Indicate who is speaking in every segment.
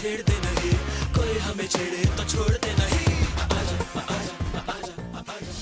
Speaker 1: छेड़ते नहीं, कोई हमें छेड़े तो छोड़ते नहीं। आजा आजा आजा आजा।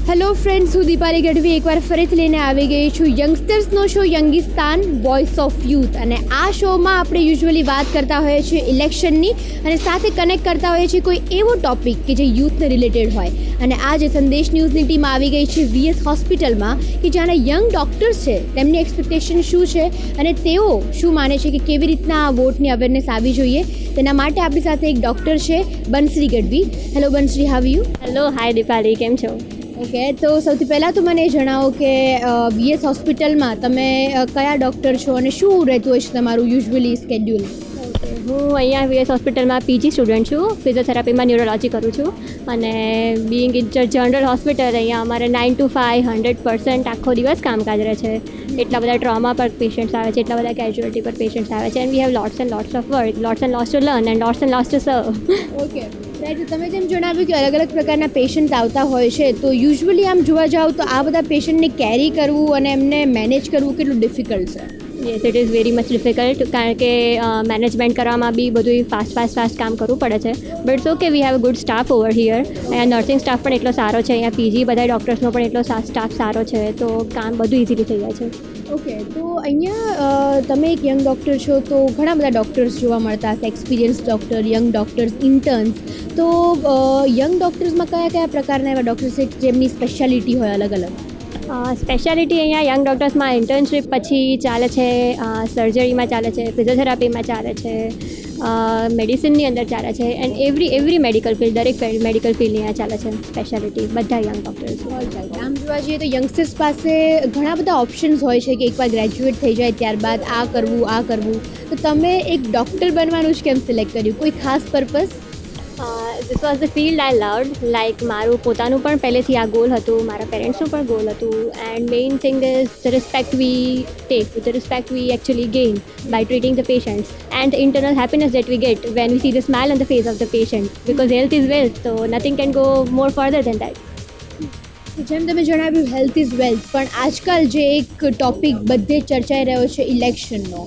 Speaker 2: હેલો ફ્રેન્ડ્સ, હું દીપાલી ગઢવી એકવાર ફરીથી લઈને આવી ગઈ છું યંગસ્ટર્સનો શો યંગિસ્તાન વોઇસ ઓફ યુથ. અને આ શોમાં આપણે યુઝ્યુઅલી વાત કરતા હોઈએ છીએ ઇલેક્શનની અને સાથે કનેક્ટ કરતા હોઈએ છીએ કોઈ એવો ટૉપિક કે જે યુથને રિલેટેડ હોય. અને આજે સંદેશ ન્યૂઝની ટીમ આવી ગઈ છે VS હોસ્પિટલમાં કે જ્યાંના યંગ ડૉક્ટર્સ છે તેમની એક્સપેક્ટેશન શું છે અને તેઓ શું માને છે કે કેવી રીતના આ વોટની અવેરનેસ આવવી જોઈએ. તેના માટે આપણી સાથે એક ડૉક્ટર છે Banshri Gadhvi. Hello Banshri, how you?
Speaker 3: Hello, hi Dipali, કેમ છો?
Speaker 2: ઓકે, તો સૌથી પહેલાં તો મને જણાવો કે VS હોસ્પિટલમાં તમે કયા ડૉક્ટર છો અને શું રહેતું હોય છે તમારું યુઝ્યુઅલી સ્કેડ્યુલ?
Speaker 3: હું અહીંયા VS હોસ્પિટલમાં PG સ્ટુડન્ટ છું. ફિઝિયોથેરાપીમાં ન્યુરોલોજી કરું છું અને બિંગ ઇન જનરલ હોસ્પિટલ અહીંયા અમારે 9 to 5 100% આખો દિવસ કામકાજ રહે છે. એટલા બધા ટ્રોમા પર પેશન્ટ્સ આવે છે, એટલા બધા કેઝ્યુઅલિટી પર પેશન્ટ્સ આવે છે. And we have lots and lots of work, lots and lots to learn and lots and lots two સર્વ.
Speaker 2: Okay right. તમે જેમ જણાવ્યું કે અલગ અલગ પ્રકારના પેશન્ટ્સ આવતા હોય છે, તો યુઝ્યુઅલી આમ જોવા જાઓ તો આ બધા પેશન્ટને કેરી કરવું અને એમને મેનેજ કરવું કેટલું ડિફિકલ્ટ છે?
Speaker 3: Yes, it is very much difficult, કારણ કે મેનેજમેન્ટ કરવામાં બી બધું ફાસ્ટ કામ કરવું પડે છે. But it's okay, we have a good staff over here. અહીંયા નર્સિંગ સ્ટાફ પણ એટલો સારો છે, અહીંયા PG બધા ડૉક્ટર્સનો પણ એટલો સ્ટાફ સારો છે, તો કામ બધું ઇઝીલી થઈ જાય છે.
Speaker 2: ઓકે, તો અહીંયા તમે એક યંગ ડૉક્ટર છો, તો ઘણા બધા ડૉક્ટર્સ જોવા મળતા હશે, experience doctor, young doctors, interns. તો યંગ ડૉક્ટર્સમાં કયા કયા પ્રકારના એવા ડૉક્ટર્સ છે જેમની સ્પેશિયાલિટી હોય અલગ અલગ?
Speaker 3: સ્પેશિયાલિટી અહીંયા યંગ ડૉક્ટર્સમાં ઇન્ટર્નશીપ પછી ચાલે છે, સર્જરીમાં ચાલે છે, ફિઝિયોથેરાપીમાં ચાલે છે, મેડિસિનની અંદર ચાલે છે, એન્ડ એવરી મેડિકલ ફિલ્ડ, દરેક મેડિકલ ફિલ્ડની અહીંયા ચાલે છે સ્પેશિયાલિટી બધા યંગ ડૉક્ટર્સ.
Speaker 2: આમ જોવા જઈએ તો યંગસ્ટર્સ પાસે ઘણા બધા ઓપ્શન્સ હોય છે કે એકવાર ગ્રેજ્યુએટ થઈ જાય ત્યારબાદ આ કરવું. તો તમે એક ડૉક્ટર બનવાનું જ કેમ સિલેક્ટ કર્યું? કોઈ ખાસ purpose?
Speaker 3: This was the field I loved. Like મારું પોતાનું પણ પહેલેથી આ ગોલ હતું, મારા પેરેન્ટ્સનું પણ ગોલ હતું. And main thing is the respect we take, the respect we actually gain by treating the patients and the internal happiness that we get when we see the smile on the face of the patient, because health is wealth, so nothing can go more further than that.
Speaker 2: જેમ તમે જણાવ્યું health is wealth, પણ આજકાલ જે એક topic બધે ચર્ચાઈ રહ્યો છે ઇલેક્શનનો,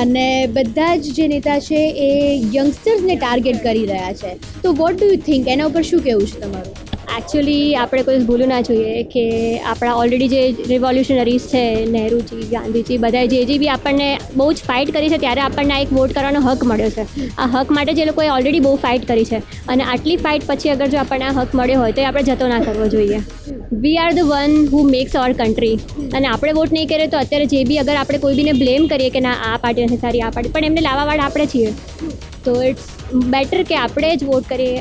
Speaker 2: અને બધા જ જે નેતા છે એ યંગસ્ટર્સને ટાર્ગેટ કરી રહ્યા છે, તો વોટ ડુ યુ થિંક, એના ઉપર શું કહેવું છે તમારું?
Speaker 3: એકચ્યુઅલી આપણે કોઈ ભૂલવું ના જોઈએ કે આપણા ઓલરેડી જે રિવોલ્યુશનરીઝ છે, નહેરુજી, ગાંધીજી, બધા જે બી આપણને બહુ જ ફાઇટ કરી છે, ત્યારે આપણને આ એક વોટ કરવાનો હક મળ્યો છે. આ હક માટે જે લોકોએ ઓલરેડી બહુ ફાઇટ કરી છે, અને આટલી ફાઇટ પછી અગર જો આપણને આ હક મળ્યો હોય તો એ આપણે જતો ના કરવો જોઈએ. We are the one who max our country. અને આપણે વોટ નહીં કરીએ તો અત્યારે જે બી અગર આપણે કોઈ બીને બ્લેમ કરીએ કે ના આ પાર્ટી નથી સારી, આ પાર્ટી, પણ એમને લાવવાવાળા આપણે છીએ. તો ઇટ્સ બેટર કે આપણે જ વોટ કરીએ,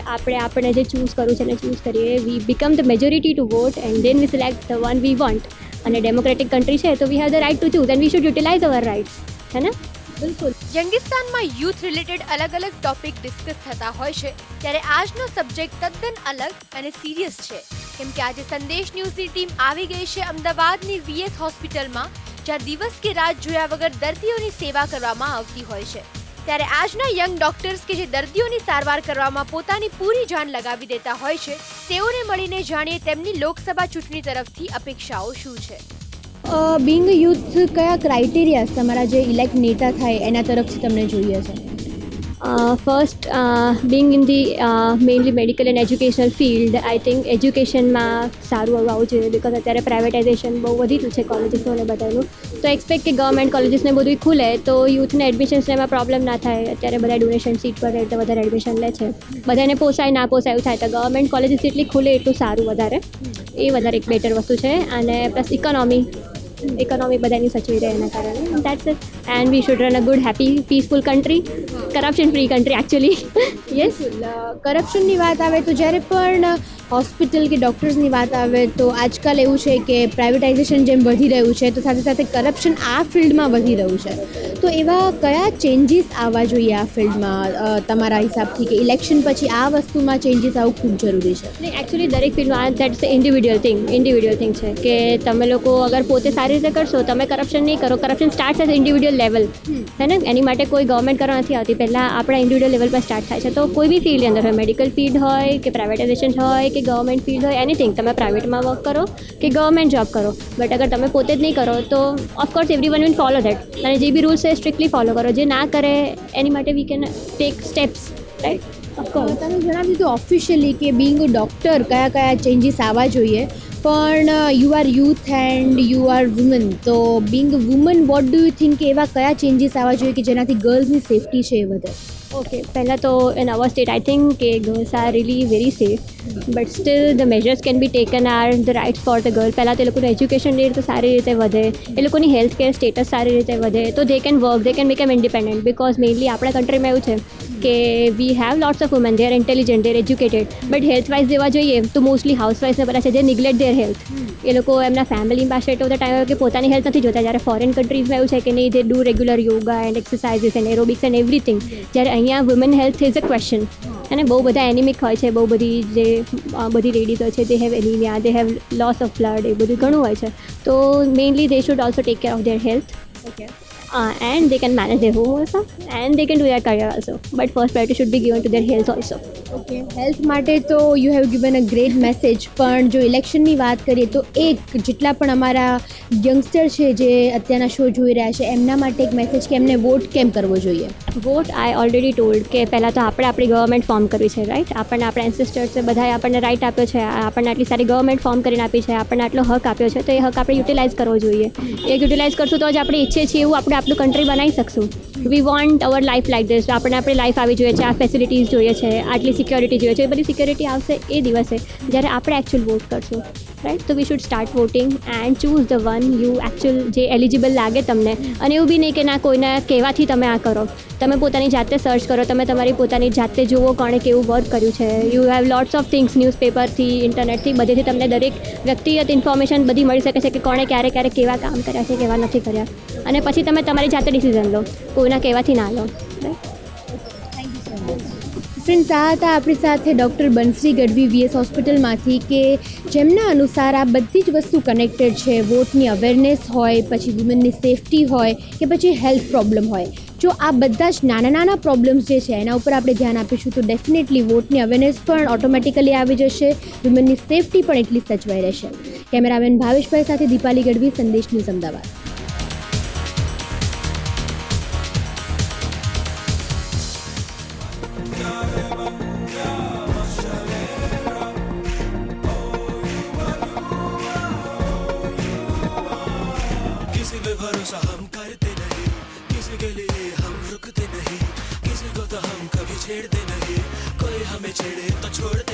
Speaker 3: આપણે જે ચૂઝ કરવું છે એને ચૂઝ કરીએ. We become the majority to vote and then we select the one we want. અને ડેમોક્રેટિક કન્ટ્રી છે તો we have the right to choose and we should utilize our rights, હે ને?
Speaker 2: બિલકુલ. યંગિસ્તાનમાં યુથ રિલેટેડ અલગ અલગ topic discuss થતા હોય છે, ત્યારે આજનો સબ્જેક્ટ તદ્દન અલગ અને સિરિયસ છે, કેમ કે આજે સંદેશ ન્યૂઝની ટીમ આવી ગઈ છે અમદાવાદની VS હોસ્પિટલમાં, જ્યાં દિવસ કે રાત જોયા વગર દર્દીઓની સેવા કરવામાં આવતી હોય છે. ત્યારે આજના યંગ ડોક્ટર્સ કે જે દર્દીઓની સારવાર કરવામાં પોતાની પૂરી જાન લગાવી દેતા હોય છે, તેઓને મળીને જાણીએ તેમની લોકસભા ચૂંટણી તરફથી અપેક્ષાઓ શું છે. બિંગ યુથ કયા ક્રાઇટેરિયાઝ તમારા જે ઇલેક્ટ નેતા થાય એના તરફથી તમને જોઈએ છે?
Speaker 3: First, Bing in the mainly medical and educational field, I think એજ્યુકેશનમાં સારું આવવું જોઈએ, બિકોઝ અત્યારે પ્રાઇવેટાઇઝેશન બહુ વધી ગયું છે કોલેજીસનું અને બધાનું. તો એક્સપેક્ટ કે ગવર્મેન્ટ કોલેજીસને બધું ખુલે તો યુથને એડમિશન્સને એમાં પ્રોબ્લેમ ના થાય. અત્યારે બધા ડોનેશન સીટ પર એટલે વધારે એડમિશન લે છે, બધાને પોસાય ના પોસાય એવું થાય, તો ગવર્મેન્ટ કોલેજીસ જેટલી ખુલે એટલું સારું વધારે. એ વધારે એક બેટર વસ્તુ છે. અને પ્લસ ઇકોનોમી બધાની સચવી રહે એના કારણે. That's it. And we should run a good happy peaceful country, corruption free country actually. Yes.
Speaker 2: કરપ્શનની વાત આવે તો જ્યારે પણ હોસ્પિટલ કે ડૉક્ટર્સની વાત આવે તો આજકાલ એવું છે કે પ્રાઇવેટાઇઝેશન જેમ વધી રહ્યું છે તો સાથે સાથે કરપ્શન આ ફિલ્ડમાં વધી રહ્યું છે. તો એવા કયા ચેન્જીસ આવવા જોઈએ આ ફિલ્ડમાં તમારા હિસાબથી, કે ઇલેક્શન પછી આ વસ્તુમાં ચેન્જીસ આવવું ખૂબ જરૂરી છે?
Speaker 3: નહીં, એકચ્યુઅલી દરેક ફિલ્ડમાં દેટ્સ ધ ઇન્ડિવિડ્યુઅલ થિંગ છે કે તમે લોકો અગર પોતે સારી સારી રીતે કરશો, તમે કરપ્શન નહીં કરો. Corruption start as individual level, હે ને? એની માટે કોઈ ગવર્મેન્ટ કરવા નથી આવતી, પહેલાં આપણા ઇન્ડિવિડ્યુઅલ લેવલ પર સ્ટાર્ટ થાય છે. તો કોઈ બી ફિલ્ડની અંદર હોય, મેડિકલ ફિલ્ડ હોય કે પ્રાઇવેટાઇઝેશન હોય કે ગવર્મેન્ટ ફિલ્ડ હોય, એનીથિંગ, તમે પ્રાઇવેટમાં વર્ક કરો કે ગવર્મેન્ટ જોબ કરો, બટ અગર તમે પોતે જ નહીં કરો તો of course every one will follow that. અને જે બી રૂલ્સ છે સ્ટ્રિક્ટલી ફોલો કરો. જે ના કરે એની માટે we can take steps, right? Of course.
Speaker 4: તમે જણાવી દીધું ઓફિશિયલી કે બિંગ ડૉક્ટર કયા કયા ચેન્જીસ આવવા જોઈએ, પણ you are youth and you are woman, તો being woman what do you think કે એવા કયા ચેન્જીસ આવવા જોઈએ કે જેનાથી ગર્લ્સની સેફટી છે એ વધે?
Speaker 3: ઓકે, પહેલાં તો in our state I think કે girls are really very safe, but still the measures can be taken are the rights for the girl. પહેલાં તો એ લોકોનું એજ્યુકેશન રેટ તો સારી રીતે વધે, એ લોકોની હેલ્થ કેર સ્ટેટસ સારી રીતે વધે, તો they can work, they can become independent. Because mainly આપણા કન્ટ્રીમાં એવું છે કે we have lots of woman, they are intelligent, they are educated, but health wise જોવા જોઈએ તો મોસ્ટલી હાઉસવાઇફને બધા છે જે નિગ્લેક્ટ દેર હેલ્થ. એ લોકો એમના ફેમિલી પાસે એટલો બધા ટાઈમ કે પોતાની હેલ્થ નથી જોતા. જ્યારે ફોરેન કન્ટ્રીઝમાં એવું છે કે નહીં, they do regular yoga and exercises and aerobics and everything. જ્યારે અહીંયા woman health is a question. અને બહુ બધા એનિમિક હોય છે, બહુ બધી જે બધી લેડીઝ હોય છે, they have anaemia, they have loss of blood, એ બધું ઘણું હોય છે. તો mainly they should also take care of their health.
Speaker 4: Okay.
Speaker 3: And they can manage their home also, and they can do their career also, but first priority should be given to their health also.
Speaker 4: Okay, health માટે તો you have given a great message, પણ જો ઇલેક્શનની વાત કરીએ તો એક જેટલા પણ અમારા યંગસ્ટર છે જે અત્યારના શો જોઈ રહ્યા છે એમના માટે એક મેસેજ કે એમને વોટ કેમ કરવો જોઈએ?
Speaker 3: વોટ આઈ ઓલરેડી ટોલ્ડ કે પહેલાં તો આપણે આપણી ગવર્મેન્ટ ફોર્મ કરવી છે, રાઈટ? આપણને આપણા એન્સેસ્ટર્સે બધાએ આપણને રાઇટ આપ્યો છે, આપણને આટલી સારી ગવર્મેન્ટ ફોર્મ કરીને આપી છે, આપણને આટલો હક આપ્યો છે, તો એ હક આપણે યુટિલાઇઝ કરવો જોઈએ. એ યુટિલાઇઝ કરશું તો જ આપણે ઈચ્છીએ છીએ એવું આપણે આપણું કન્ટ્રી બનાવી શકશું. We want our life like this. આપણને આપણી લાઈફ આવી જોઈએ છે, આ ફેસિલિટીઝ જોઈએ છે, આટલી સિક્યોરિટી જોઈએ છે. એ બધી સિક્યોરિટી આવશે એ દિવસે જ્યારે આપણે એકચ્યુઅલ વોટ કરશું, રાઈટ? તો we should start voting and choose the one you actual જે એલિજિબલ લાગે તમને. અને એવું બી નહીં કે ના કોઈના કહેવાથી તમે આ કરો, તમે પોતાની જાતે સર્ચ કરો, તમે તમારી પોતાની જાતે જુઓ કોણે કેવું વર્ક કર્યું છે. You have lots of things, ન્યૂઝપેપરથી, ઇન્ટરનેટથી, બધેથી તમને દરેક વ્યક્તિગત ઇન્ફોર્મેશન બધી મળી શકે છે કે કોણે ક્યારે ક્યારે કેવા કામ કર્યા છે, કેવા નથી કર્યા. અને પછી તમે તમારી જાતે ડિસિઝન લો, કોઈના કહેવાથી ના લો, રાઈટ?
Speaker 4: ફ્રેન્ડ્સ, આ હતા આપણી સાથે ડૉક્ટર બંસરી ગઢવી વીએસ હોસ્પિટલમાંથી, કે જેમના અનુસાર આ બધી જ વસ્તુ કનેક્ટેડ છે. વોટની અવેરનેસ હોય, પછી વુમનની સેફટી હોય કે પછી હેલ્થ પ્રોબ્લેમ હોય. જો આ બધા જ નાના નાના પ્રોબ્લેમ્સ જે છે એના ઉપર આપણે ધ્યાન આપીશું તો ડેફિનેટલી વોટની અવેરનેસ પણ ઓટોમેટિકલી આવી જશે, વુમનની સેફટી પણ એટલી સચવાઈ રહેશે. કેમેરામેન ભાવેશભાઈ સાથે દીપાલી ગઢવી, સંદેશ ન્યૂઝ, અમદાવાદ.
Speaker 1: किसी पे भरोसा हम करते नहीं, किसी के लिए हम रुकते नहीं, किसी को तो हम कभी छेड़ते नहीं, कोई हमें छेड़े तो छोड़ते